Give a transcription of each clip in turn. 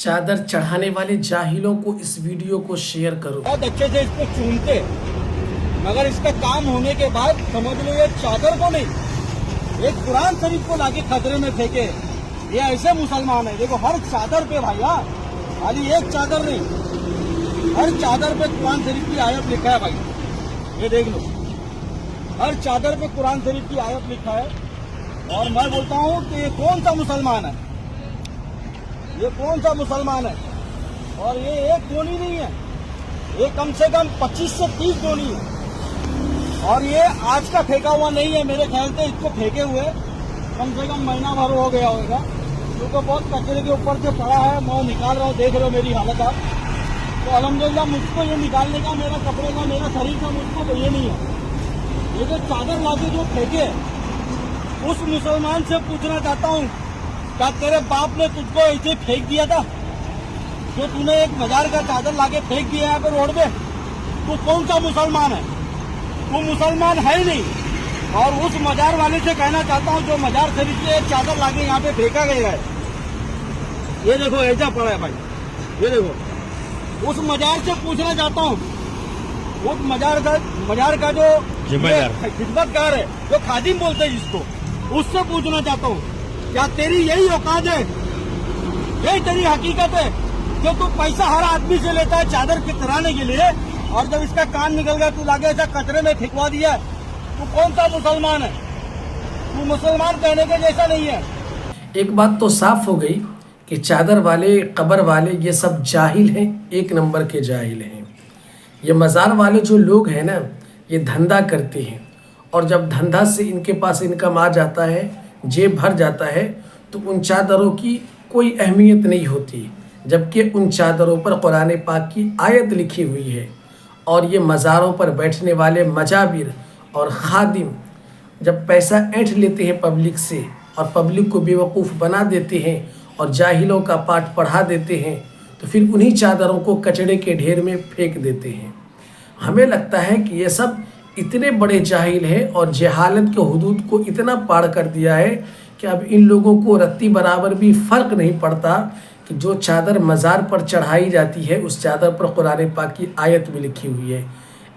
चादर चढ़ाने वाले जाहिलों को इस वीडियो को शेयर करो। बहुत अच्छे से इसको चूमते, मगर इसका काम होने के बाद समझ लो ये चादर को नहीं, एक कुरान शरीफ को लाके खतरे में फेंके। ये ऐसे मुसलमान है। देखो हर चादर पे भैया, खाली एक चादर नहीं, हर चादर पे कुरान शरीफ की आयत लिखा है भाई, ये देख लो, हर चादर पे कुरान शरीफ की आयत लिखा है। और मैं बोलता हूँ कि ये कौन सा मुसलमान है, ये कौन सा मुसलमान है। और ये एक गोली नहीं है, ये कम से कम 25 से 30 गोली है। और ये आज का फेंका हुआ नहीं है, मेरे ख्याल से इसको फेंके हुए कम से कम महीना भर हो गया होगा, क्योंकि बहुत कचरे के ऊपर से पड़ा है। मैं निकाल रहा हूँ, देख रहे हो मेरी हालत आप। तो अल्हम्दुलिल्लाह मुझको ये निकालने का, मेरा कपड़े का, मेरा शरीर का मुझको तो ये नहीं है। ये जो चादर लाके जो फेंके, उस मुसलमान से पूछना चाहता हूँ, क्या तेरे बाप ने तुझको ऐसे फेंक दिया था जो तूने एक बाजार का चादर लाके फेंक दिया यहाँ पे रोड पे? तू कौन सा मुसलमान है? तू मुसलमान है ही नहीं। और उस मजार वाले से कहना चाहता हूँ जो मजार शरीफ से एक चादर लाके यहाँ पे फेंका गया है, ये देखो ऐसा पड़ा है भाई, ये देखो। उस मजार से पूछना चाहता हूँ, उस मजार का जो खिदमतगार है, जो खादिम बोलते हैं जिसको, उससे पूछना चाहता हूँ, क्या तेरी यही औकात है, यही तेरी हकीकत है जो तू पैसा हर आदमी से लेता है चादर कितराने के लिए, और जब इसका कान निकल गया तू लाके ऐसा कचरे में फेंकवा दिया? तू कौन सा मुसलमान है? तू मुसलमान कहने के जैसा नहीं है। एक बात तो साफ हो गई कि चादर वाले, कब्र वाले, ये सब जाहिल हैं, एक नंबर के जाहिल हैं। ये मज़ार वाले जो लोग हैं ना, ये धंधा करते हैं, और जब धंधा से इनके पास इनकम आ जाता है, जेब भर जाता है, तो उन चादरों की कोई अहमियत नहीं होती, जबकि उन चादरों पर कुरान पाक की आयत लिखी हुई है। और ये मज़ारों पर बैठने वाले मजाबिर और खादिम जब पैसा ऐंठ लेते हैं पब्लिक से, और पब्लिक को बेवकूफ़ बना देते हैं और जाहिलों का पाठ पढ़ा देते हैं, तो फिर उन्हीं चादरों को कचड़े के ढेर में फेंक देते हैं। हमें लगता है कि ये सब इतने बड़े जाहिल हैं और जहालत के हुदूद को इतना पार कर दिया है कि अब इन लोगों को रत्ती बराबर भी फ़र्क नहीं पड़ता कि जो चादर मज़ार पर चढ़ाई जाती है उस चादर पर कुरान पाक की आयत भी लिखी हुई है।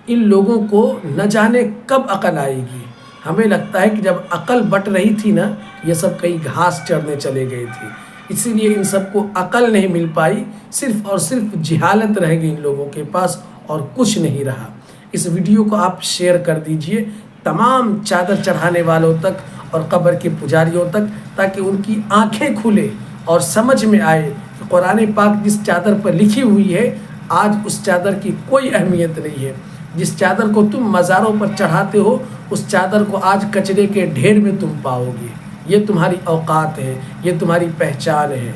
इन लोगों को न जाने कब अकल आएगी। हमें लगता है कि जब अकल बट रही थी ना, ये सब कहीं घास चढ़ने चले गए थे, इसीलिए इन सबको अकल नहीं मिल पाई, सिर्फ़ और सिर्फ जहालत रह गई इन लोगों के पास और कुछ नहीं रहा। इस वीडियो को आप शेयर कर दीजिए तमाम चादर चढ़ाने वालों तक और कब्र के पुजारियों तक, ताकि उनकी आंखें खुले और समझ में आए कि कुरान पाक जिस चादर पर लिखी हुई है, आज उस चादर की कोई अहमियत नहीं है। जिस चादर को तुम मज़ारों पर चढ़ाते हो, उस चादर को आज कचरे के ढेर में तुम पाओगे। ये तुम्हारी औकात है, ये तुम्हारी पहचान है।